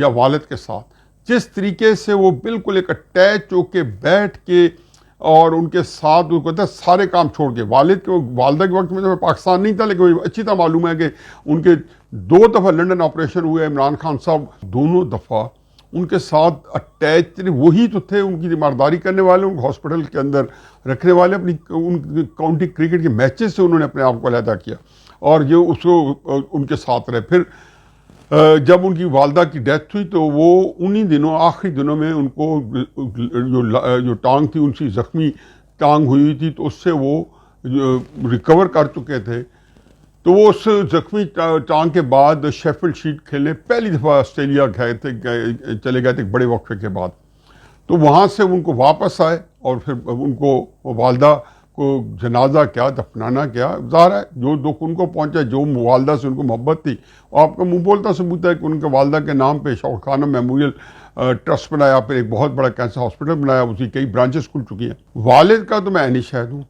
یا والد کے ساتھ جس طریقے سے وہ بالکل ایک اٹیچ ہو کے بیٹھ کے اور ان کے ساتھ وہ کہتا ہے سارے کام چھوڑ کے، والدہ کے وقت میں تو پاکستان نہیں تھا، لیکن اچھی طرح معلوم ہے کہ ان کے 2 دفعہ لنڈن آپریشن ہوئے عمران خان صاحب، دونوں دفعہ ان کے ساتھ اٹیچ وہی تو تھے، ان کی ذمہ کرنے والے، ان کو ہاسپٹل کے اندر رکھنے والے، اپنی ان کاؤنٹی کرکٹ کے میچز سے انہوں نے اپنے آپ کو علیحدہ کیا اور جو اس کو ان کے ساتھ رہے۔ پھر جب ان کی والدہ کی ڈیتھ ہوئی تو وہ انہی دنوں آخری دنوں میں ان کو جو ٹانگ تھی، ان کی زخمی ٹانگ ہوئی تھی تو اس سے وہ ریکور کر چکے تھے، تو وہ اس زخمی ٹانگ کے بعد شیفیلڈ شیلڈ کھیلنے پہلی دفعہ آسٹریلیا چلے گئے تھے ایک بڑے وقفے کے بعد، تو وہاں سے ان کو واپس آئے اور پھر ان کو والدہ کو جنازہ کیا، دفنانا کیا، ظاہر ہے جو دکھ ان کو پہنچا، جو والدہ سے ان کو محبت تھی، آپ کا منہ بولتا ثبوت ہے کہ ان کے والدہ کے نام پہ شوق خانم میموریل ٹرسٹ بنایا، پھر ایک بہت بڑا کینسر ہاسپٹل بنایا، اس کی کئی برانچز کھل چکی ہیں۔ والد کا تو میں عینی شاہد ہوں،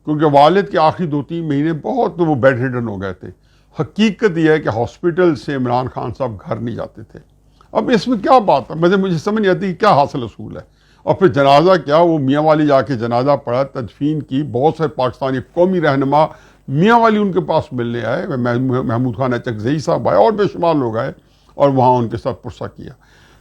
کیونکہ والد کے آخری 2-3 مہینے بہت وہ بیڈ ریڈن ہو گئے تھے۔ حقیقت یہ ہے کہ ہاسپٹل سے عمران خان صاحب گھر نہیں جاتے تھے۔ اب اس میں کیا بات ہے، مجھے سمجھ نہیں آتی کہ کیا حاصل اصول ہے۔ اور پھر جنازہ کیا، وہ میاں والی جا کے جنازہ پڑھا، تدفین کی، بہت سے پاکستانی قومی رہنما میاں والی ان کے پاس ملنے آئے، محمود خان اچکزئی صاحب آئے اور بے شمار لوگ آئے اور وہاں ان کے ساتھ پرسہ کیا۔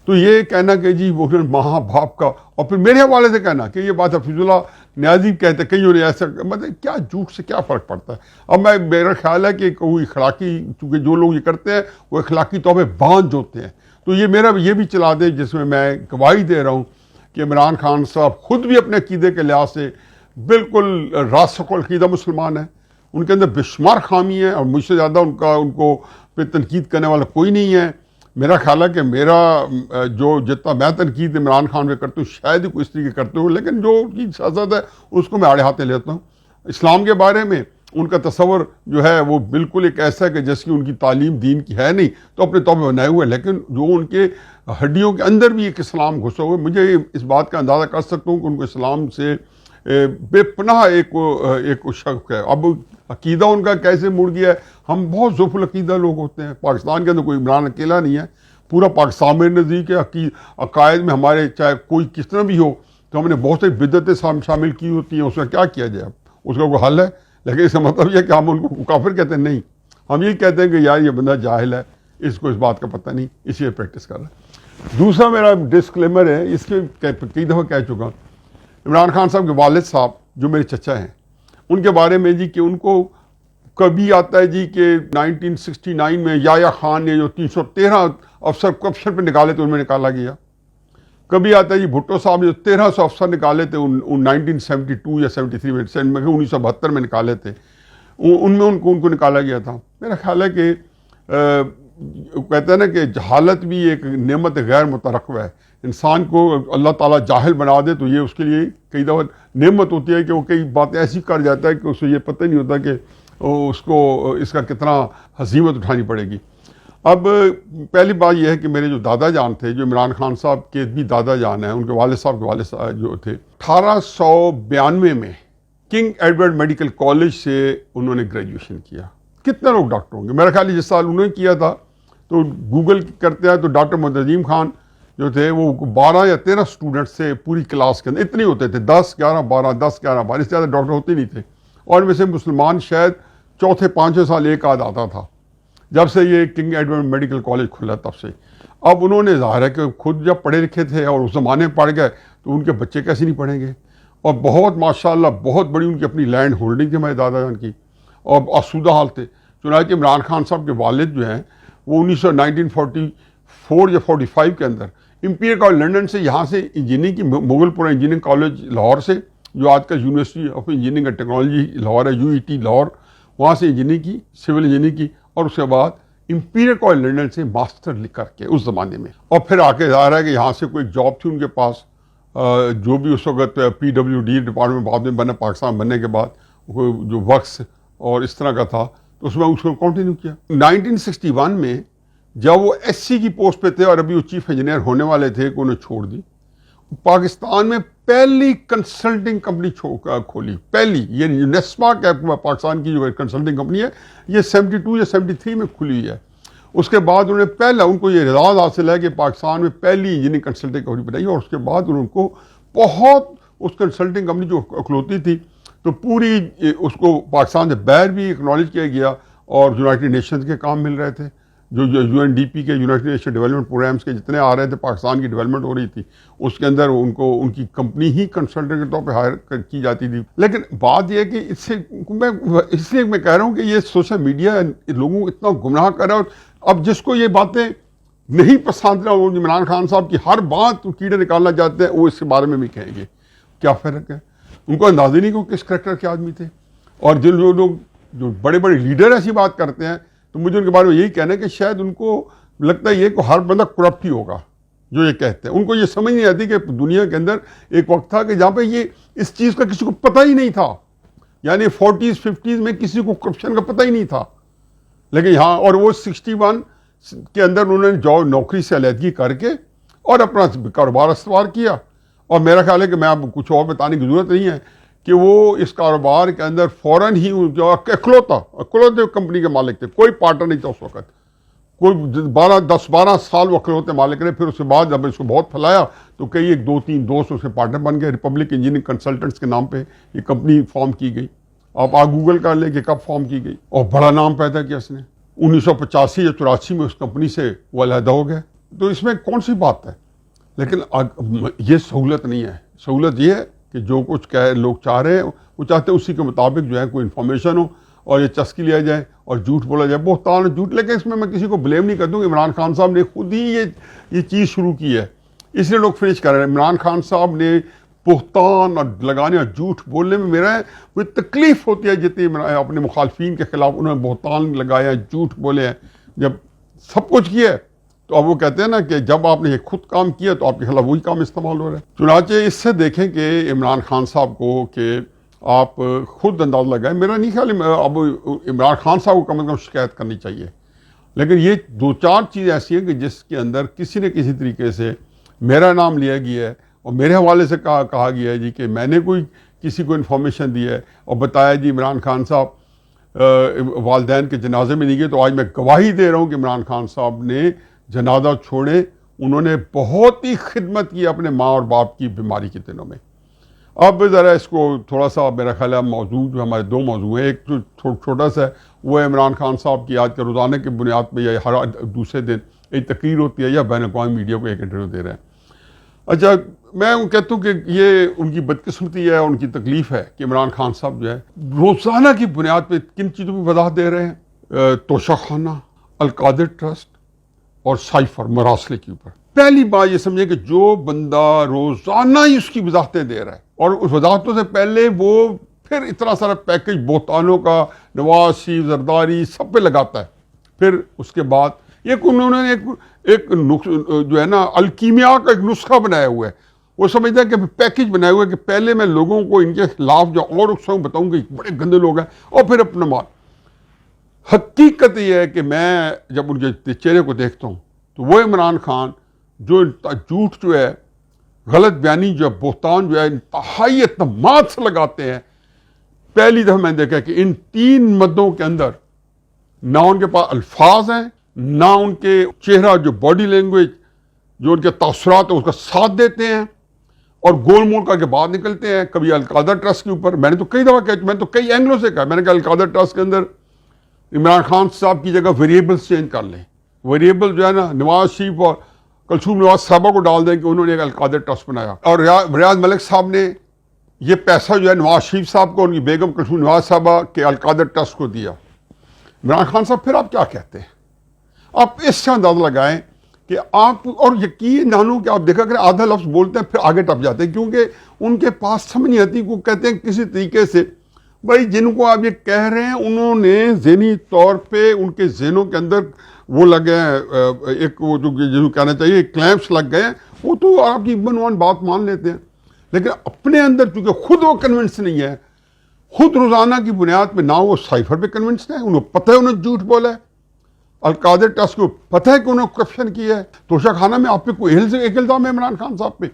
تو یہ کہنا کہ جی وہ ماں باپ کا، اور پھر میرے حوالے سے کہنا کہ یہ بات حفیظ اللہ نیازی کہتے، کئی نے ایسا، مطلب کیا جھوٹ سے کیا فرق پڑتا ہے۔ اب میرا خیال ہے کہ کوئی اخلاقی، چونکہ جو لوگ یہ کرتے ہیں وہ اخلاقی طور پہ باندھ ہوتے ہیں، تو یہ میرا یہ بھی چلا دے جس میں گواہی دے رہا ہوں کہ عمران خان صاحب خود بھی اپنے عقیدے کے لحاظ سے بالکل راسخ العقیدہ مسلمان ہیں، ان کے اندر بے شمار خامی ہے اور مجھ سے زیادہ ان کو پہ تنقید کرنے والا کوئی نہیں ہے۔ میرا خیال ہے کہ میرا جو جتنا میں تنقید عمران خان پہ کرتا ہوں شاید ہی کوئی اس طریقے کرتے ہوں، لیکن جو ان کی سیاست ہے اس کو میں آڑے ہاتھے لیتا ہوں۔ اسلام کے بارے میں ان کا تصور جو ہے وہ بالکل ایک ایسا ہے کہ جس کی ان کی تعلیم دین کی ہے نہیں، تو اپنے طور پہ بنائے ہوئے، لیکن جو ان کے ہڈیوں کے اندر بھی ایک اسلام گھسا ہوا ہے۔ مجھے اس بات کا اندازہ کر سکتا ہوں کہ ان کو اسلام سے بے پناہ ایک شک ہے۔ اب عقیدہ ان کا کیسے مڑ گیا ہے، ہم بہت ذوف العقیدہ لوگ ہوتے ہیں، پاکستان کے اندر کوئی عمران اکیلا نہیں ہے، پورا پاکستان میں نزدیک ہے۔ عقائد میں ہمارے چاہے کوئی کس طرح بھی ہو تو ہم نے بہت سی بدعتیں شامل کی ہوتی ہیں، اس میں کیا کیا جائے، اس کا کوئی حل ہے؟ لیکن اس کا مطلب یہ کہ ہم ان کو کافر کہتے ہیں، نہیں، ہم یہی کہتے ہیں کہ یار یہ بندہ جاہل ہے، اس کو اس بات کا پتہ نہیں، اس لیے پریکٹس کر رہا ہے۔ دوسرا میرا ڈسکلیمر ہے، اس کے کئی دفعہ کہہ چکا، عمران خان صاحب کے والد صاحب جو میرے چچا ہیں، ان کے بارے میں جی کہ ان کو کبھی آتا ہے جی کہ 1969 میں یحییٰ خان نے جو 313 افسر کرپشن پہ نکالے تھے ان میں نکالا گیا۔ کبھی آتا ہے جی بھٹو صاحب نے جو 1300 افسر نکالے تھے 1972 یا 73 میں 1972 میں نکالے تھے، ان میں ان کو نکالا گیا تھا۔ میرا خیال ہے کہ کہتے ہیں نا کہ جہالت بھی ایک نعمت غیر مترقبہ ہے، انسان کو اللہ تعالیٰ جاہل بنا دے تو یہ اس کے لیے کئی دفعہ نعمت ہوتی ہے کہ وہ کئی باتیں ایسی کر جاتا ہے کہ اسے یہ پتہ نہیں ہوتا کہ اس کو اس کا کتنا ہزیمت اٹھانی پڑے گی۔ اب پہلی بات یہ ہے کہ میرے جو دادا جان تھے، جو عمران خان صاحب کے بھی دادا جان ہیں، ان کے والد صاحب جو تھے، 1892 میں کنگ ایڈورڈ میڈیکل کالج سے انہوں نے گریجویشن کیا۔ کتنے لوگ ڈاکٹر ہوں گے؟ میرا خیال ہے جس سال انہوں نے کیا تھا تو گوگل کرتے ہیں تو ڈاکٹر محمد عظیم خان جو تھے وہ 12 یا 13 اسٹوڈنٹ سے پوری کلاس کے اندر، اتنے ہوتے تھے، 10 11 12 10 11 12، اس سے زیادہ ڈاکٹر ہوتے نہیں تھے، اور ان میں سے مسلمان شاید چوتھے 5ویں سال ایک آدھ آتا تھا جب سے یہ کنگ ایڈورڈ میڈیکل کالج کھلا تب سے۔ اب انہوں نے ظاہر ہے کہ خود جب پڑھے لکھے تھے اور اس زمانے میں پڑھ گئے تو ان کے بچے کیسے نہیں پڑھیں گے، اور بہت ماشاءاللہ بہت بڑی ان کی اپنی لینڈ ہولڈنگ تھی ہمارے دادا جان کی، اور آسودہ حال تھے۔ چنانچہ عمران خان صاحب کے والد جو ہیں وہ 1944 یا 45 کے اندر امپیریل کالج لنڈن سے، یہاں سے انجینئرنگ کی، مغل پورہ انجینئرنگ کالج لاہور سے، جو آج کل university of engineering and technology Lahore ہے، UET لاہور، وہاں سے انجینئرنگ کی، سول انجینئرنگ کی، اور اس کے بعد امپیریل کالج لنڈن سے ماسٹر لکھ کر کے اس زمانے میں، اور پھر آ کے ظاہر ہے کہ یہاں سے کوئی جاب تھی ان کے پاس، جو بھی اس وقت PWD ڈپارٹمنٹ بعد میں بنا، پاکستان بننے کے بعد جو وقت اور اس طرح کا تھا تو اس میں اس کو کنٹینیو کیا۔ 1961 میں جب وہ SC کی پوسٹ پہ تھے اور ابھی وہ چیف انجینئر ہونے والے تھے کہ انہیں چھوڑ دی، پاکستان میں پہلی کنسلٹنگ کمپنی کھولی، پہلی، یہ نیسما پاکستان کی جو کنسلٹنگ کمپنی ہے، یہ 72 یا 73 میں کھلی ہے۔ اس کے بعد انہوں نے پہلا ان کو یہ اعزاز حاصل ہے کہ پاکستان میں پہلی انجینئرنگ کنسلٹنگ کمپنی بنائی، اور اس کے بعد ان کو بہت اس کنسلٹنگ کمپنی جو اکلوتی تھی تو پوری اس کو پاکستان سے باہر بھی اکنالج کیا گیا، اور یونائٹڈ نیشنز کے کام مل رہے تھے، جو UNDP کے یونائٹڈ نیشن ڈیولپمنٹ پروگرامز کے جتنے آ رہے تھے، پاکستان کی ڈیولپمنٹ ہو رہی تھی، اس کے اندر ان کی کمپنی ہی کنسلٹنٹ کے طور پہ ہائر کی جاتی تھی۔ لیکن بات یہ ہے کہ اس لیے میں کہہ رہا ہوں کہ یہ سوشل میڈیا لوگوں کو اتنا گمراہ کر رہا ہے، اور اب جس کو یہ باتیں نہیں پسند رہا، وہ عمران خان صاحب کی ہر بات کیڑے نکالنا چاہتے ہیں، وہ اس کے بارے میں بھی کہیں گے۔ کیا فرق ہے؟ ان کو اندازہ نہیں کہ وہ کس کریکٹر کے آدمی تھے۔ اور جو لوگ جو بڑے بڑے لیڈر ایسی بات کرتے ہیں تو مجھے ان کے بارے میں یہی کہنا ہے کہ شاید ان کو لگتا ہے یہ کہ ہر بندہ کرپٹ ہی ہوگا جو یہ کہتے ہیں۔ ان کو یہ سمجھ نہیں آتی کہ دنیا کے اندر ایک وقت تھا کہ جہاں پہ یہ اس چیز کا کسی کو پتہ ہی نہیں تھا، یعنی 40s 50s میں کسی کو کرپشن کا پتہ ہی نہیں تھا، لیکن یہاں اور وہ 61 کے اندر انہوں نے نوکری سے علیحدگی کر کے اور اپنا کاروبار استوار کیا۔ اور میرا خیال ہے کہ میں اب کچھ اور بتانے کی ضرورت نہیں ہے کہ وہ اس کاروبار کے اندر فوراً ہی جو اکلوتے کمپنی کے مالک تھے، کوئی پارٹنر نہیں تھا اس وقت، کوئی 10-12 سال وہ اکلوتے مالک رہے۔ پھر اس کے بعد جب اس کو بہت پھیلایا تو کئی 2-3 دوست اس کے پارٹنر بن گئے، ریپبلک انجینئرنگ کنسلٹنٹس کے نام پہ یہ کمپنی فارم کی گئی۔ آپ گوگل کر لیں کہ کب فارم کی گئی، اور بڑا نام پیدا کیا اس نے۔ 1985 یا 84 میں اس کمپنی سے وہ علیحدہ ہو گیا، تو اس میں کون سی بات ہے؟ لیکن یہ سہولت نہیں ہے، سہولت یہ ہے کہ جو کچھ لوگ چاہ رہے ہیں وہ چاہتے ہیں اسی کے مطابق جو ہے کوئی انفارمیشن ہو اور یہ چسکی لیا جائے اور جھوٹ بولا جائے، بہتان جھوٹ۔ لیکن اس میں کسی کو بلیم نہیں کرتا ہوں، عمران خان صاحب نے خود ہی یہ چیز شروع کی ہے، اس لیے لوگ فنش کر رہے ہیں۔ عمران خان صاحب نے بہتان اور لگانے اور جھوٹ بولنے میں میرا کوئی تکلیف ہوتی ہے جتنی اپنے مخالفین کے خلاف انہوں نے بہتان لگایا، جھوٹ بولے ہیں، جب سب کچھ کیا ہے۔ تو اب وہ کہتے ہیں نا کہ جب آپ نے یہ خود کام کیا تو آپ کے خلاف وہی کام استعمال ہو رہا ہے۔ چنانچہ اس سے دیکھیں کہ عمران خان صاحب کو کہ آپ خود انداز لگائیں، میرا نہیں خیال اب عمران خان صاحب کو کم از کم شکایت کرنی چاہیے، لیکن یہ 2-4 چیزیں ایسی ہیں کہ جس کے اندر کسی نہ کسی طریقے سے میرا نام لیا گیا ہے اور میرے حوالے سے کہا گیا ہے جی کہ میں نے کوئی کسی کو انفارمیشن دی ہے اور بتایا جی عمران خان صاحب والدین کے جنازے میں نہیں گئے۔ تو آج میں گواہی دے رہا ہوں کہ عمران خان صاحب نے جنازہ چھوڑے، انہوں نے بہت ہی خدمت کی اپنے ماں اور باپ کی بیماری کے دنوں میں۔ اب ذرا اس کو تھوڑا سا میرا خیال ہے موضوع جو ہمارے 2 موضوع ہیں، ایک جو چھوٹا سا ہے وہ ہے عمران خان صاحب کی آج کے روزانہ کی بنیاد پہ یا ہر دوسرے دن ایک تقریر ہوتی ہے یا بین الاقوامی میڈیا کو ایک انٹرویو دے رہے ہیں۔ اچھا، میں کہتا ہوں کہ یہ ان کی بدقسمتی ہے، ان کی تکلیف ہے کہ عمران خان صاحب جو ہے روزانہ کی بنیاد پہ کن چیزوں پہ وضاحت دے رہے ہیں؟ توشہ خانہ، القادر ٹرسٹ اور سائفر مراسلے کے اوپر۔ پہلی بات یہ سمجھے کہ جو بندہ روزانہ ہی اس کی وضاحتیں دے رہا ہے اور اس وضاحتوں سے پہلے وہ پھر اتنا سارا پیکج بہتانوں کا نواز شریف زرداری سب پہ لگاتا ہے، پھر اس کے بعد انہوں نے ایک جو ہے نا الکیمیا کا ایک نسخہ بنایا ہوا ہے، وہ سمجھتا ہے کہ پیکج بنایا ہوا ہے کہ پہلے میں لوگوں کو ان کے خلاف جو اور اکساؤں بتاؤں کہ بڑے گندے لوگ ہیں اور پھر اپنا مال۔ حقیقت یہ ہے کہ میں جب ان کے چہرے کو دیکھتا ہوں تو وہ عمران خان جو جھوٹ جو ہے، غلط بیانی جو ہے، بہتان جو ہے انتہائی اعتماد سے لگاتے ہیں۔ پہلی دفعہ میں نے دیکھا کہ ان 3 مدوں کے اندر نہ ان کے پاس الفاظ ہیں، نہ ان کے چہرہ جو باڈی لینگویج جو ان کے تاثرات ہیں اس کا ساتھ دیتے ہیں، اور گول مول کر کے باہر نکلتے ہیں۔ کبھی القادر ٹرسٹ کے اوپر میں نے تو کئی دفعہ کہا، میں نے تو کئی اینگلوں سے کہا، میں نے کہا القادر ٹرسٹ کے اندر عمران خان صاحب کی جگہ ویریبلز چینج کر لیں، ویریبل جو ہے نا نواز شریف اور کلثوم نواز صاحبہ کو ڈال دیں کہ انہوں نے ایک القادر ٹرسٹ بنایا، اور ریاض ملک صاحب نے یہ پیسہ جو ہے نواز شریف صاحب کو ان کی بیگم کلثوم نواز صاحبہ کے القادر ٹرسٹ کو دیا۔ عمران خان صاحب پھر آپ کیا کہتے ہیں؟ آپ اس سے اندازہ لگائیں کہ آپ، اور یقین جانو کہ آپ دیکھا کریں آدھا لفظ بولتے ہیں پھر آگے ٹپ جاتے ہیں، کیونکہ ان کے پاس سمجھ نہیں آتی، کو کہتے ہیں کسی طریقے سے بھائی جن کو آپ یہ کہہ رہے ہیں انہوں نے ذہنی طور پہ ان کے ذہنوں کے اندر وہ لگے ہیں، ایک وہ جو کہنا چاہیے کلیمپس لگ گئے ہیں، وہ تو آپ کی بنوان بات مان لیتے ہیں، لیکن اپنے اندر چونکہ خود وہ کنونس نہیں ہے، خود روزانہ کی بنیاد پہ نہ وہ سائفر پہ کنونس ہے، انہیں پتہ ہے انہیں جھوٹ بولا ہے، القادر ٹرسٹ کو پتہ ہے کہ انہوں نے کرپشن کیا ہے۔ توشہ خانہ میں آپ پہ کوئی ایک الزام ہے عمران خان صاحب پہ؟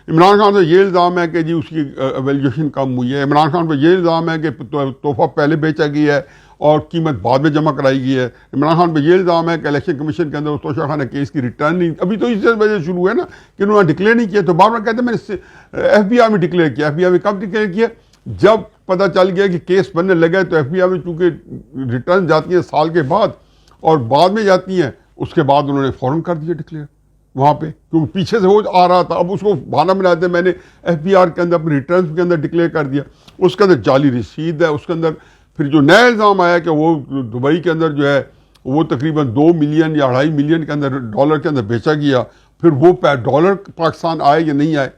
عمران خان سے یہ الزام ہے کہ جی اس کی ایویلیوشن کم ہوئی ہے، عمران خان پہ یہ الزام ہے کہ تحفہ پہلے بیچا گیا ہے اور قیمت بعد میں جمع کرائی گئی ہے. عمران خان پہ یہ الزام ہے کہ الیکشن کمیشن کے اندر توشہ خانہ کیس کی ریٹرن نہیں, ابھی تو اس وجہ سے شروع ہے نا کہ انہوں نے ڈکلیئر نہیں کیا, تو بار بار کہتے ہیں میں نے ایف بی آئی میں ڈکلیئر کیا. ایف بی آئی میں کب ڈکلیئر کیا؟ جب پتہ چل گیا کہ کیس بننے لگا, تو ایف بی آئی میں چونکہ ریٹرن جاتی ہیں سال کے بعد اور بعد میں جاتی ہیں, اس کے بعد انہوں نے فوراً کر دیا ڈکلیئر وہاں پہ, کیونکہ پیچھے سے وہ آ رہا تھا. اب اس کو بہانہ بناتے ہیں میں نے ایف بی آر کے اندر اپنے ریٹرنز کے اندر ڈکلیئر کر دیا, اس کے اندر جعلی رسید ہے. اس کے اندر پھر جو نیا الزام آیا کہ وہ دبئی کے اندر جو ہے وہ تقریباً 2 ملین یا 2.5 ملین کے اندر ڈالر کے اندر بیچا گیا, پھر وہ ڈالر پاکستان آئے یا نہیں آئے,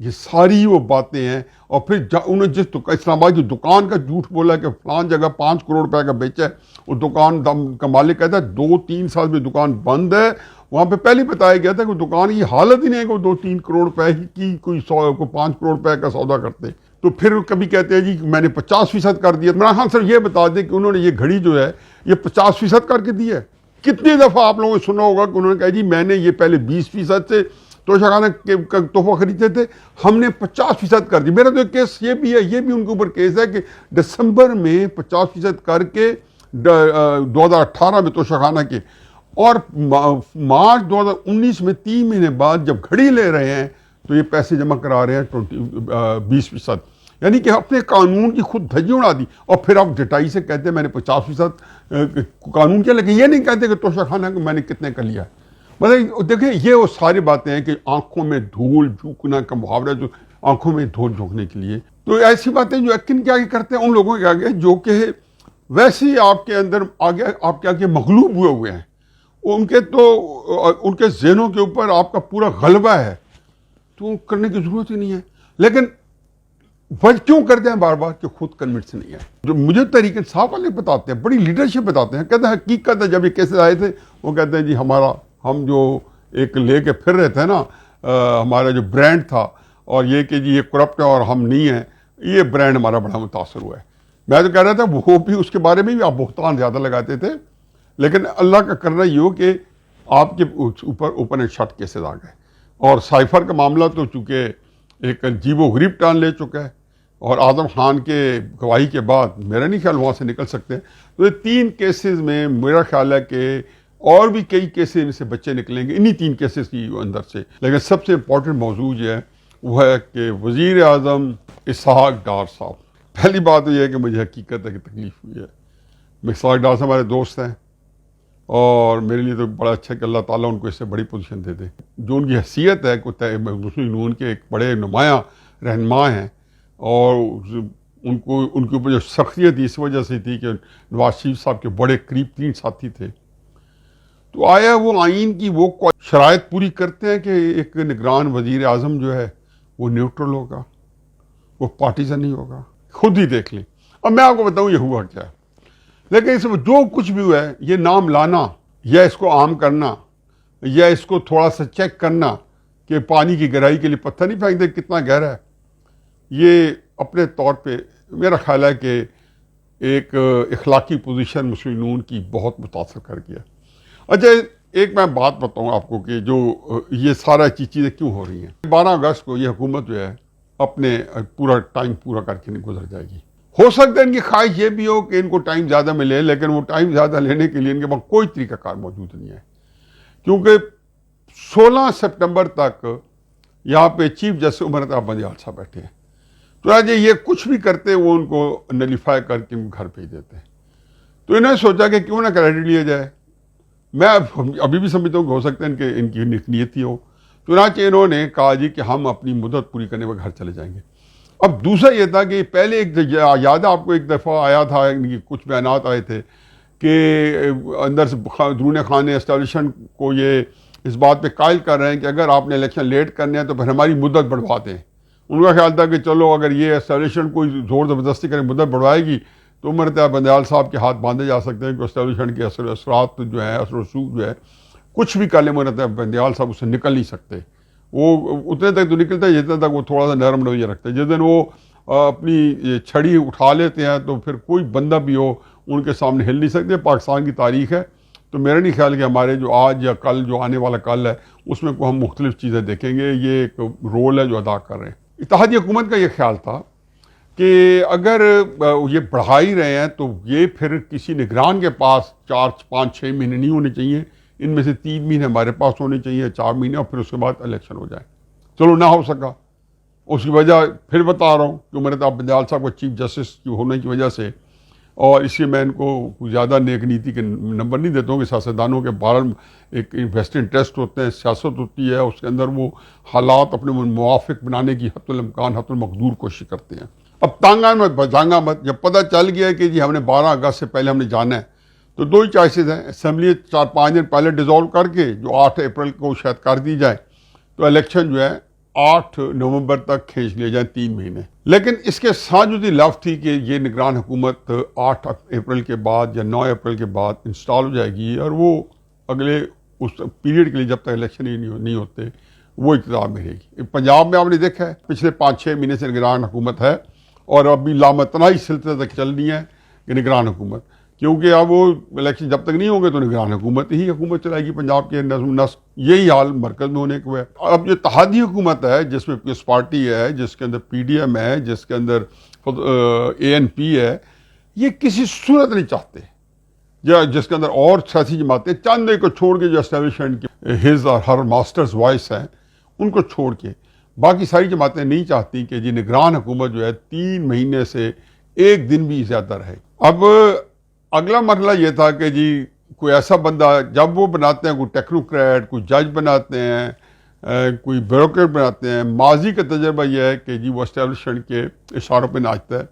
یہ ساری وہ باتیں ہیں. اور پھر انہوں نے جس اسلام آباد کی دکان کا جھوٹ بولا کہ فلان جگہ 5 کروڑ روپے کا بیچا ہے, وہ دکان کا مالک کہتا ہے 2-3 سال میں دکان بند ہے. وہاں پہ پہلے بتایا گیا تھا کہ دکان کی حالت ہی نہیں ہے کہ وہ 2-3 کروڑ روپے کی کوئی 5 کروڑ روپے کا سودا کرتے. تو پھر کبھی کہتے ہیں جی میں نے 50% کر دیا. عمران خان صرف یہ بتا دیں کہ انہوں نے یہ گھڑی جو ہے یہ 50% کر کے دی ہے. کتنی دفعہ آپ لوگوں نے سنا ہوگا کہ انہوں نے کہا جی میں نے یہ پہلے 20% سے توشہ خانہ کا تحفہ خریدتے تھے, ہم نے 50% کر دی. میرا تو ایک کیس یہ بھی ہے, یہ بھی ان کے اوپر کیس ہے کہ دسمبر میں 50% کر کے 2018 میں توشہ خانہ کے, اور مارچ 2019 میں 3 مہینے بعد جب گھڑی لے رہے ہیں تو یہ پیسے جمع کرا رہے ہیں 20%. یعنی کہ اپنے قانون کی خود دھجی اڑا دی, اور پھر آپ ڈٹائی سے کہتے ہیں میں نے 50% قانون کیا, لیکن یہ نہیں کہتے کہ توشہ خانہ کو میں نے کتنے کر لیا. مطلب دیکھیں یہ وہ ساری باتیں ہیں کہ آنکھوں میں دھول جھونکنا کا محاورہ, جو آنکھوں میں دھول جھونکنے کے لیے. تو ایسی باتیں جو یقین کیا کرتے ہیں ان لوگوں کے آگے جو کہ ویسے ہی آپ کے اندر آگے آپ کے آگے مغلوب ہوئے ہیں, ان کے ذہنوں کے اوپر آپ کا پورا غلبہ ہے, تو کرنے کی ضرورت ہی نہیں ہے. لیکن وجہ کیوں کرتے ہیں بار بار کہ خود کنوینس نہیں ہے. جو مجھے طریقے صاحب والے بتاتے ہیں, بڑی لیڈرشپ بتاتے ہیں, کہتے ہیں حقیقت ہے. جب یہ کیسے آئے تھے وہ کہتے ہیں جی ہم جو ایک لے کے پھر رہے تھے نا, ہمارا جو برانڈ تھا, اور یہ کہ جی یہ کرپٹ ہے اور ہم نہیں ہیں, یہ برانڈ ہمارا بڑا متاثر ہوا ہے. میں تو کہہ رہا تھا وہ بھی اس کے بارے میں بھی آپ بہتان زیادہ لگاتے تھے, لیکن اللہ کا کرنا یہ ہو کہ آپ کے اوپر اوپن اینڈ شٹ کیسز آ گئے. اور سائفر کا معاملہ تو چونکہ ایک عجیب و غریب ٹرن لے چکا ہے, اور اعظم خان کے گواہی کے بعد میرا نہیں خیال وہاں سے نکل سکتے ہیں. تو یہ 3 کیسز میں میرا خیال ہے کہ اور بھی کئی کیسز ان سے بچے نکلیں گے انہی 3 کیسز کی اندر سے. لیکن سب سے امپورٹنٹ موضوع جو ہے وہ ہے کہ وزیر اعظم اسحاق ڈار صاحب, پہلی بات تو یہ ہے کہ مجھے حقیقت ہے کہ تکلیف ہوئی ہے. اسحاق ڈار صاحب ہمارے دوست ہیں, اور میرے لیے تو بڑا اچھا کہ اللہ تعالیٰ ان کو اس سے بڑی پوزیشن دے دے. جو ان کی حیثیت ہے کہ مسلم نون کے ایک بڑے نمایاں رہنما ہیں, اور ان کے اوپر جو سختیت اس وجہ سے تھی کہ نواز شریف صاحب کے بڑے قریب 3 ساتھی تھے. تو آیا وہ آئین کی وہ شرائط پوری کرتے ہیں کہ ایک نگران وزیر اعظم جو ہے وہ نیوٹرل ہوگا, وہ پارٹیزن نہیں ہوگا. خود ہی دیکھ لیں. اب میں آپ کو بتاؤں یہ ہوا کیا ہے. لیکن اس میں جو کچھ بھی ہوا ہے, یہ نام لانا یا اس کو عام کرنا یا اس کو تھوڑا سا چیک کرنا کہ پانی کی گہرائی کے لیے پتھر نہیں پھینک دے کتنا گہرا ہے, یہ اپنے طور پہ میرا خیال ہے کہ ایک اخلاقی پوزیشن مسلم نون کی بہت متاثر کر گیا. اچھا ایک میں بات بتاؤں آپ کو کہ جو یہ سارا چیزیں کیوں ہو رہی ہیں. 12 اگست کو یہ حکومت جو ہے اپنے پورا ٹائم پورا کر کے گزر جائے گی. ہو سکتا ہے ان کی خواہش یہ بھی ہو کہ ان کو ٹائم زیادہ ملے, لیکن وہ ٹائم زیادہ لینے کے لیے ان کے پاس کوئی طریقہ کار موجود نہیں ہے, کیونکہ 16 سپٹمبر تک یہاں پہ چیف جسٹس عمر عطا بندیال صاحب بیٹھے ہیں. تو آج یہ کچھ بھی کرتے وہ ان کو نلیفائی کر کے ان کو گھر بھیج دیتے ہیں. تو انہوں نے سوچا کہ کیوں نہ کریڈٹ لیا جائے. میں ابھی بھی سمجھتا ہوں کہ ہو سکتا ہے ان کی نیت ہی ہو. چنانچہ انہوں نے کہا جی کہ ہم اپنی مدت پوری کرنے پر گھر چلے جائیں گے. اب دوسرا یہ تھا کہ پہلے ایک یاد ہے آپ کو ایک دفعہ آیا تھا, کچھ بیانات آئے تھے کہ اندر سے درون خان اسٹیبلشمنٹ کو یہ اس بات پہ قائل کر رہے ہیں کہ اگر آپ نے الیکشن لیٹ کرنے ہیں تو پھر ہماری مدت بڑھوا دیں. ان کا خیال تھا کہ چلو اگر یہ اسٹیبلشمنٹ کوئی زور زبردستی کرے مدت بڑھوائے گی تو عمر عطا بندیال صاحب کے ہاتھ باندھے جا سکتے ہیں کہ اسٹیبلشمنٹ کے اثرات جو ہیں اثر و رسوخ جو ہے کچھ بھی کر لیں عمر عطا بندیال صاحب اس سے نکل نہیں سکتے. وہ اتنے تک تو نکلتا ہے جتنے تک وہ تھوڑا سا نرم رویہ رکھتے ہیں. جس دن وہ اپنی چھڑی اٹھا لیتے ہیں تو پھر کوئی بندہ بھی ہو ان کے سامنے ہل نہیں سکتے. پاکستان کی تاریخ ہے. تو میرا نہیں خیال کہ ہمارے جو آج یا کل جو آنے والا کل ہے اس میں ہم مختلف چیزیں دیکھیں گے. یہ ایک رول ہے جو ادا کر رہے ہیں. اتحادی حکومت کا یہ خیال تھا کہ اگر یہ بڑھا ہی رہے ہیں تو یہ پھر کسی نگران کے پاس 4-5-6 مہینے نہیں ہونے چاہیے، ان میں سے 3 مہینے ہمارے پاس ہونے چاہیے، 4 مہینے، اور پھر اس کے بعد الیکشن ہو جائے. چلو نہ ہو سکا، اس کی وجہ پھر بتا رہا ہوں کہ عمرتاب بنجال صاحب کو چیف جسٹس کی ہونے کی وجہ سے، اور اس لیے میں ان کو زیادہ نیک نیتی کے نمبر نہیں دیتا ہوں کہ سیاستدانوں کے بہرحال ایک انویسٹ انٹرسٹ ہوتے ہیں، سیاست ہوتی ہے، اس کے اندر وہ حالات اپنے موافق بنانے کی حتی الامکان حتی المقدور کوشش کرتے ہیں. اب تانگا مت بجانگا مت، جب پتہ چل گیا کہ جی ہم نے 12 اگست سے پہلے ہم نے جانا ہے، تو 2 ہی چوائسیز ہیں. اسمبلی 4-5 دن پہلے ڈیزالو کر کے جو 8 اپریل کو شاید کر دی جائے، تو الیکشن جو ہے 8 نومبر تک کھینچ لیے جائیں، 3 مہینے. لیکن اس کے ساتھ جو لفظ تھی کہ یہ نگران حکومت 8 اپریل کے بعد یا 9 اپریل کے بعد انسٹال ہو جائے گی، اور وہ اگلے اس پیریڈ کے لیے جب تک الیکشن ہی نہیں ہوتے وہ اقتدار میں رہے گی. پنجاب میں آپ نے دیکھا ہے پچھلے 5-6 مہینے سے نگران حکومت ہے، اور ابھی لامتناہی سلسلے تک چل رہی ہے کہ نگران حکومت، کیونکہ اب وہ الیکشن جب تک نہیں ہوں گے تو نگران حکومت ہی حکومت چلائے گی پنجاب کے نظم و نسق. یہی حال مرکز میں ہونے کو ہے. اب جو اتحادی حکومت ہے جس میں پیپلز پارٹی ہے، جس کے اندر پی ڈی ایم ہے، جس کے اندر اے این پی ہے، یہ کسی صورت نہیں چاہتے، یا جس کے اندر اور سیاسی جماعتیں چند ایک کو چھوڑ کے جو اسٹیبلشمنٹ کے his or Hare masters voice ہیں ان کو چھوڑ کے باقی ساری جماعتیں نہیں چاہتی کہ جی نگران حکومت جو ہے 3 مہینے سے 1 دن بھی زیادہ رہے. اب اگلا مرحلہ یہ تھا کہ جی کوئی ایسا بندہ جب وہ بناتے ہیں، کوئی ٹیکنوکریٹ، کوئی جج بناتے ہیں، کوئی بیوروکریٹ بناتے ہیں، ماضی کا تجربہ یہ ہے کہ جی وہ اسٹیبلشمنٹ کے اشاروں پہ ناچتا ہے،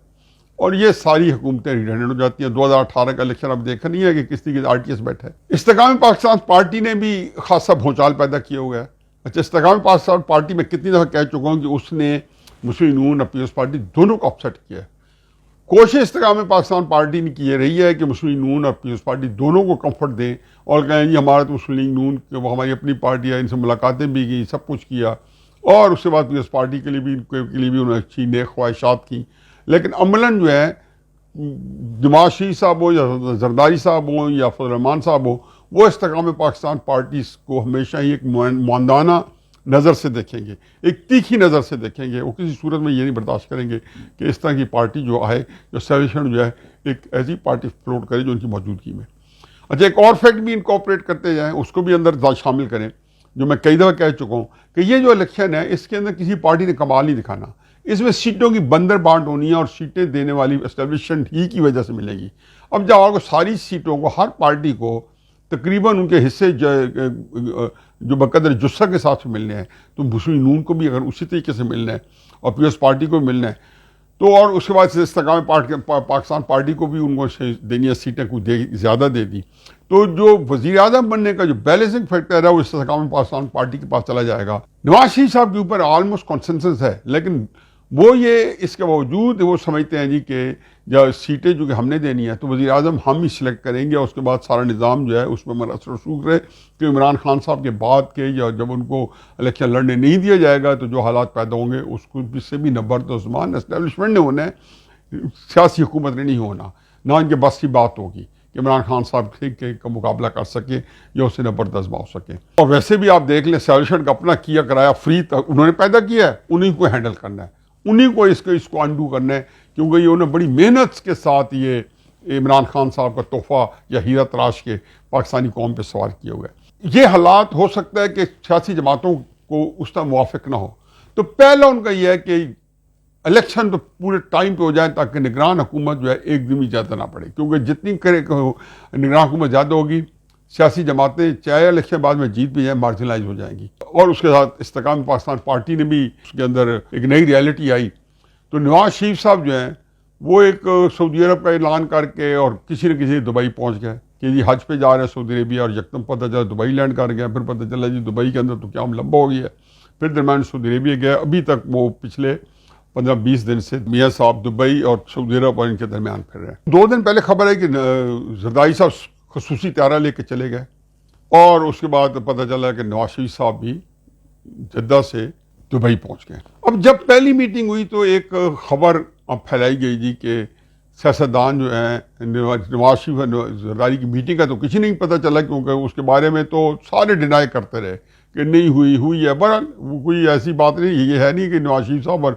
اور یہ ساری حکومتیں ریڈنڈنٹ ہو جاتی ہیں. 2018 کا الیکشن اب دیکھا نہیں ہے کہ کس طریقے سے آر ٹی ایس بیٹھا ہے. استحکام پاکستان پارٹی نے بھی خاصا بھونچال پیدا کیا ہوا ہے. اچھا، استحکام پاکستان پارٹی میں کتنی دفعہ کہہ چکا ہوں کہ اس نے مسلم نون اور پیپلز پارٹی دونوں کو اپسیٹ کیا ہے. کوشش استحکام پاکستان پارٹی نے کی رہی ہے کہ مسلم نون اور پیپلز پارٹی دونوں کو کمفرٹ دیں اور کہیں جی ہمارا تو مسلم نون وہ ہماری اپنی پارٹی ہے، ان سے ملاقاتیں بھی کی، سب کچھ کیا، اور اس کے بعد پیپلز پارٹی کے لیے بھی انہوں نے اچھی نیک خواہشات کی. لیکن عملاً جو ہے نواز شریف صاحب ہو یا زرداری صاحب ہوں یا فضل الرحمان صاحب ہو، وہ استحکام پاکستان پارٹی کو ہمیشہ ہی ایک معاندانہ نظر سے دیکھیں گے، ایک تیکھی نظر سے دیکھیں گے. وہ کسی صورت میں یہ نہیں برداشت کریں گے کہ اس طرح کی پارٹی جو آئے، جو اسٹیبلشمنٹ جو ہے ایک ایسی پارٹی فلوٹ کرے جو ان کی موجودگی میں. اچھا، ایک اور فیکٹ بھی انکارپوریٹ کرتے جائیں، اس کو بھی اندر شامل کریں، جو میں کئی دفعہ کہہ چکا ہوں کہ یہ جو الیکشن ہے اس کے اندر کسی پارٹی نے کمال نہیں دکھانا. اس میں سیٹوں کی بندر بانٹ ہونی ہے، اور سیٹیں دینے والی اسٹیبلشمنٹ ہی کی وجہ سے ملے گی. اب جب آپ کو ساری سیٹوں کو ہر پارٹی کو تقریباً ان کے حصے جو بقدر جثہ کے ساتھ ملنے ہیں، تو مسلم نون کو بھی اگر اسی طریقے سے ملنا ہے اور پیپلز پارٹی کو بھی ملنا ہے تو، اور اس کے بعد استحکام پاکستان پارٹی کو بھی ان کو دینی ہے سیٹیں کچھ زیادہ دے دی، تو جو وزیر اعظم بننے کا جو بیلنسنگ فیکٹر ہے وہ استحکام پاکستان پارٹی کے پاس چلا جائے گا. نواز شریف صاحب کے اوپر آلموسٹ کنسنسس ہے، لیکن وہ یہ اس کے باوجود وہ سمجھتے ہیں جی کہ جب سیٹیں جو کہ ہم نے دینی ہے تو وزیر اعظم ہم ہی سلیکٹ کریں گے، اور اس کے بعد سارا نظام جو ہے اس میں منحصر رسوخ رہے کہ عمران خان صاحب کے بعد کے یا جب ان کو الیکشن لڑنے نہیں دیا جائے گا تو جو حالات پیدا ہوں گے اس کو اس سے بھی نبرد عثمان اسٹیبلشمنٹ نے ہونا ہے، سیاسی حکومت نے نہیں ہونا. نہ ان کے بس کی بات ہوگی کہ عمران خان صاحب کا مقابلہ کر سکے یا اسے نبرد آزما ہو سکے. اور ویسے بھی آپ دیکھ لیں اسٹیبلشمنٹ کا اپنا کیا کرایا فری انہوں نے پیدا کیا ہے، انہیں کو ہینڈل کرنا ہے، انہیں کو اس کو انڈو کرنا ہے، کیونکہ یہ انہوں نے بڑی محنت کے ساتھ یہ عمران خان صاحب کا تحفہ یا ہیرا تراش کے پاکستانی قوم پہ سوار کیا ہوا ہے. یہ حالات ہو سکتا ہے کہ سیاسی جماعتوں کو اس طرح موافق نہ ہو، تو پہلا ان کا یہ ہے کہ الیکشن تو پورے ٹائم پہ ہو جائے تاکہ نگران حکومت جو ہے 1 دن بھی زیادہ نہ پڑے، کیونکہ جتنی کرے نگران حکومت زیادہ ہوگی سیاسی جماعتیں چاہے الیکشن بعد میں جیت بھی جائیں مارجنلائز ہو جائیں گی. اور اس کے ساتھ استحکام پاکستان پارٹی نے بھی اس کے اندر ایک نئی ریالٹی آئی. تو نواز شریف صاحب جو ہیں وہ ایک سعودی عرب کا اعلان کر کے اور کسی نہ کسی دبئی پہنچ گئے کہ جی حج پہ جا رہے ہیں سعودی عربیہ، اور یکدم پتہ چلا دبئی لینڈ کر گیا. پھر پتہ چلا جی دبئی کے اندر تو قیام لمبا ہو گیا ہے. پھر درمیان سعودی عربیہ گیا. ابھی تک وہ پچھلے 15-20 دن سے میاں صاحب دبئی اور سعودی عرب اور ان کے درمیان پھر رہے ہیں. 2 دن پہلے خبر ہے کہ زرداری صاحب خصوصی طیارہ لے کے چلے گئے، اور اس کے بعد پتہ چلا کہ نواز شریف صاحب بھی جدہ سے دبئی پہنچ گئے. اب جب پہلی میٹنگ ہوئی تو ایک خبر پھیلائی گئی جی کہ سیاستدان جو ہیں نواز شریف زرداری کی میٹنگ کا تو کسی نہیں پتہ چلا، کیونکہ اس کے بارے میں تو سارے ڈینائی کرتے رہے کہ نہیں ہوئی ہے. بہرحال کوئی ایسی بات نہیں، یہ ہے نہیں کہ نواز شریف صاحب اور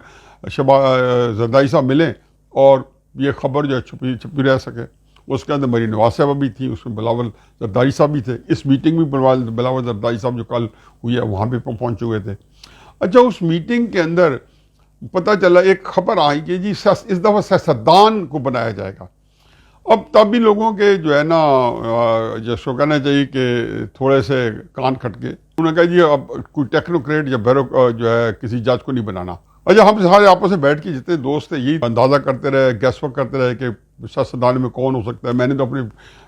زرداری صاحب ملیں اور یہ خبر جو ہے چھپی رہ سکے. اس کے اندر مریم نواز صاحبہ بھی تھی, اس میں بلاول زرداری صاحب بھی تھے. اس میٹنگ میں بلاول زرداری صاحب جو کل ہوئی ہے وہاں پہ پہنچے ہوئے تھے. اچھا, اس میٹنگ کے اندر پتہ چلا ایک خبر آئی کہ جی اس دفعہ سیاستدان کو بنایا جائے گا. اب تب بھی لوگوں کے جو ہے نا جس کو کہنا چاہیے کہ تھوڑے سے کان کھٹ کے انہوں نے کہا جی اب کوئی ٹیکنوکریٹ یا جو ہے کسی جج کو نہیں بنانا. اچھا, ہم سارے آپس میں بیٹھ کے جتنے دوست تھے یہی اندازہ کرتے رہے, گیس ورک کرتے رہے کہ سیاستدان میں کون ہو سکتا ہے. میں نے تو اپنے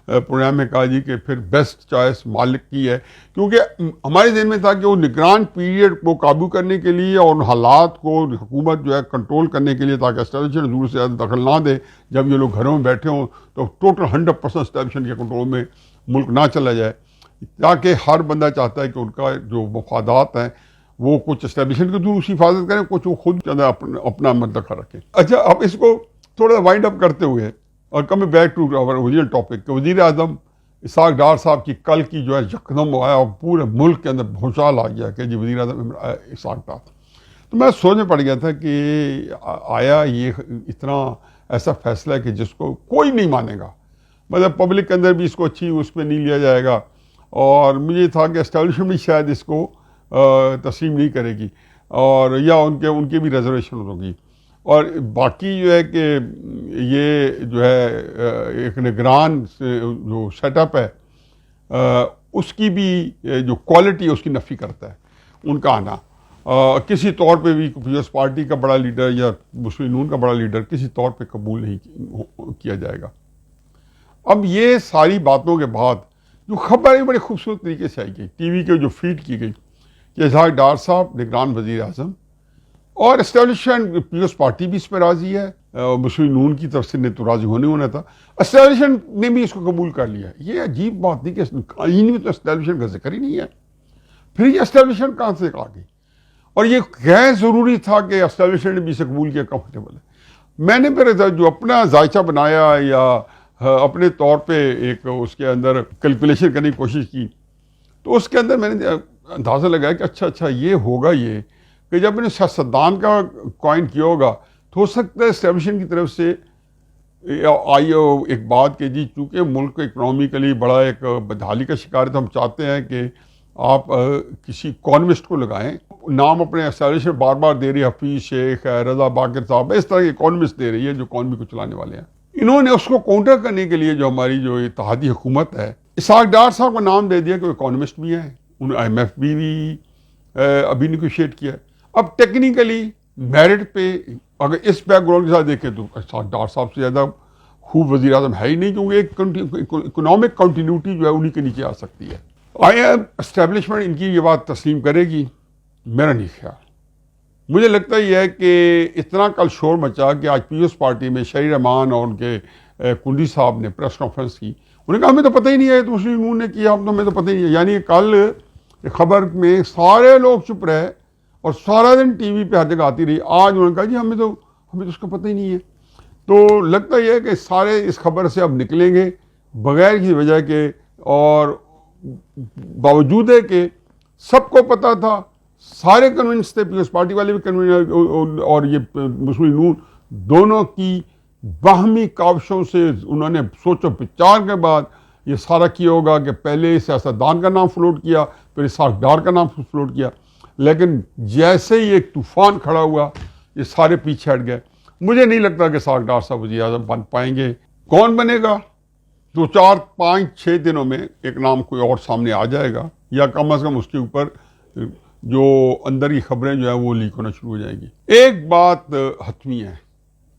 پروگرام میں کہا جی کہ پھر بیسٹ چوائس مالک کی ہے, کیونکہ ہمارے ذہن میں تھا کہ وہ نگران پیریڈ کو قابو کرنے کے لیے اور ان حالات کو حکومت جو ہے کنٹرول کرنے کے لیے, تاکہ اسٹیبلشمنٹ حضور سے زیادہ دخل نہ دے. جب یہ لوگ گھروں میں بیٹھے ہوں تو ٹوٹل 100% اسٹیبلشمنٹ کے کنٹرول میں ملک نہ چلا جائے, تاکہ ہر بندہ چاہتا ہے کہ ان کا جو مفادات ہیں وہ کچھ اسٹیبلشمنٹ کی اس کی حفاظت کریں, کچھ وہ خود اپنا منتخب رکھیں. اچھا, اب اس کو تھوڑا وائنڈ اپ کرتے ہوئے اور coming back to our original topic کہ وزیر اعظم اسحاق ڈار صاحب کی کل کی جو ہے یکدم آیا اور پورے ملک کے اندر بھونچال آ گیا کہ جی وزیر اعظم اسحاق ڈار. تو میں سوچنے پڑ گیا تھا کہ آیا یہ اتنا ایسا فیصلہ ہے کہ جس کو کوئی نہیں مانے گا, مطلب پبلک کے اندر بھی اس کو اچھی اس پہ نہیں لیا جائے گا, اور مجھے تھا کہ اسٹیبلشمنٹ بھی شاید اس کو تسلیم نہیں کرے گی, اور یا ان کے بھی ریزرویشن ہوگی. اور باقی جو ہے کہ یہ جو ہے ایک نگران جو سیٹ اپ ہے اس کی بھی جو کوالٹی ہے اس کی نفی کرتا ہے ان کا آنا. کسی طور پہ بھی پیپلز پارٹی کا بڑا لیڈر یا مسلم نون کا بڑا لیڈر کسی طور پہ قبول نہیں کیا جائے گا. اب یہ ساری باتوں کے بعد جو خبر ہے بڑے خوبصورت طریقے سے آئی گئی, ٹی وی کے جو فیڈ کی گئی کہ اسحاق ڈار صاحب نگران وزیر اعظم, اور اسٹیبلشمنٹ پیپلز پارٹی بھی اس پہ راضی ہے, مسلم نون کی طرف سے نے تو راضی ہونا تھا, اسٹیبلشمنٹ نے بھی اس کو قبول کر لیا. یہ عجیب بات نہیں کہ آئین میں تو اسٹیبلشمنٹ کا ذکر ہی نہیں ہے, پھر یہ اسٹیبلشمنٹ کہاں سے آ گئی؟ اور یہ غیر ضروری تھا کہ اسٹیبلشمنٹ نے بھی اسے قبول کیا, کمفرٹیبل ہے. میں نے پھر جو اپنا ذائچہ بنایا یا اپنے طور پہ ایک اس کے اندر کیلکولیشن کرنے کی کوشش کی, تو اس کے اندر میں نے اندازہ لگایا کہ اچھا یہ ہوگا یہ کہ جب میں نے سیاستدان کا کوائن کیا ہوگا تو ہو سکتا ہے اسٹیبلشمنٹ کی طرف سے آئی ایک بات کہ جی چونکہ ملک اکنامیکلی بڑا ایک بدحالی کا شکار ہے تو ہم چاہتے ہیں کہ آپ کسی اکانومسٹ کو لگائیں. نام اپنے اسٹیبلشمنٹ بار بار دے رہی ہے, حفیظ شیخ ہے, رضا باقر صاحب, اس طرح کے اکانومسٹ دے رہی ہے جو اکانومی کو چلانے والے ہیں. انہوں نے اس کو کاؤنٹر کرنے کے لیے جو ہماری جو اتحادی حکومت ہے, اسحاق ڈار صاحب کا نام دے دیا کہ وہ اکانومسٹ بھی ہیں, انہوں نے IMF بھی ابھی نیگوشیٹ کیا ہے. اب ٹیکنیکلی میرٹ پہ اگر اس بیک گراؤنڈ کے ساتھ دیکھیں تو اسحاق ڈار صاحب سے زیادہ خوب وزیر اعظم ہے ہی نہیں, کیونکہ ایک اکنامک کنٹینیوٹی جو ہے انہی کے نیچے آ سکتی ہے. آیا اسٹیبلشمنٹ ان کی یہ بات تسلیم کرے گی؟ میرا نہیں خیال. مجھے لگتا یہ ہے کہ اتنا کل شور مچا کہ آج پیپلز پارٹی میں شہری رحمان اور ان کے کنڈی صاحب نے پریس کانفرنس کی, انہوں نے کہا ہمیں تو پتہ ہی نہیں ہے, تو مسلم نون نے کیا, ہم تو ہمیں تو پتہ ہی نہیں ہے. یعنی کل خبر میں سارے لوگ چپ رہے اور سارا دن ٹی وی پہ ہر جگہ آتی رہی. آج انہوں نے کہا جی ہمیں تو اس کا پتہ ہی نہیں ہے. تو لگتا یہ ہے کہ سارے اس خبر سے اب نکلیں گے بغیر کسی وجہ کے, اور باوجود ہے کہ سب کو پتہ تھا, سارے کنونس تھے, پیپلز پارٹی والے بھی کنونس اور یہ مسلم نون دونوں کی باہمی کاوشوں سے انہوں نے سوچ و بچار کے بعد یہ سارا کیا ہوگا کہ پہلے سیاستدان کا نام فلوٹ کیا, پھر اسحاق ڈار کا نام فلوٹ کیا, لیکن جیسے ہی ایک طوفان کھڑا ہوا یہ سارے پیچھے ہٹ گئے. مجھے نہیں لگتا کہ اسحاق ڈار صاحب وزیر اعظم بن پائیں گے. کون بنے گا؟ 2 4 5 6 دنوں میں ایک نام کوئی اور سامنے آ جائے گا, یا کم از کم اس کے اوپر جو اندر کی خبریں جو ہیں وہ لیک ہونا شروع ہو جائیں گی. ایک بات حتمی ہے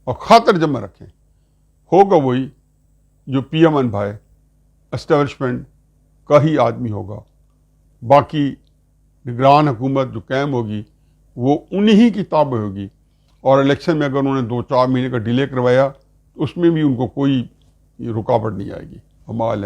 اور خاطر جمع رکھیں, ہوگا وہی جو پی ایم بھائی اسٹیبلشمنٹ کا ہی آدمی ہوگا. باقی نگران حکومت جو قائم ہوگی وہ انہی کی تابع ہوگی, اور الیکشن میں اگر انہوں نے 2 4 مہینے کا ڈیلے کروایا تو اس میں بھی ان کو کوئی رکاوٹ نہیں آئے گی. ہمارے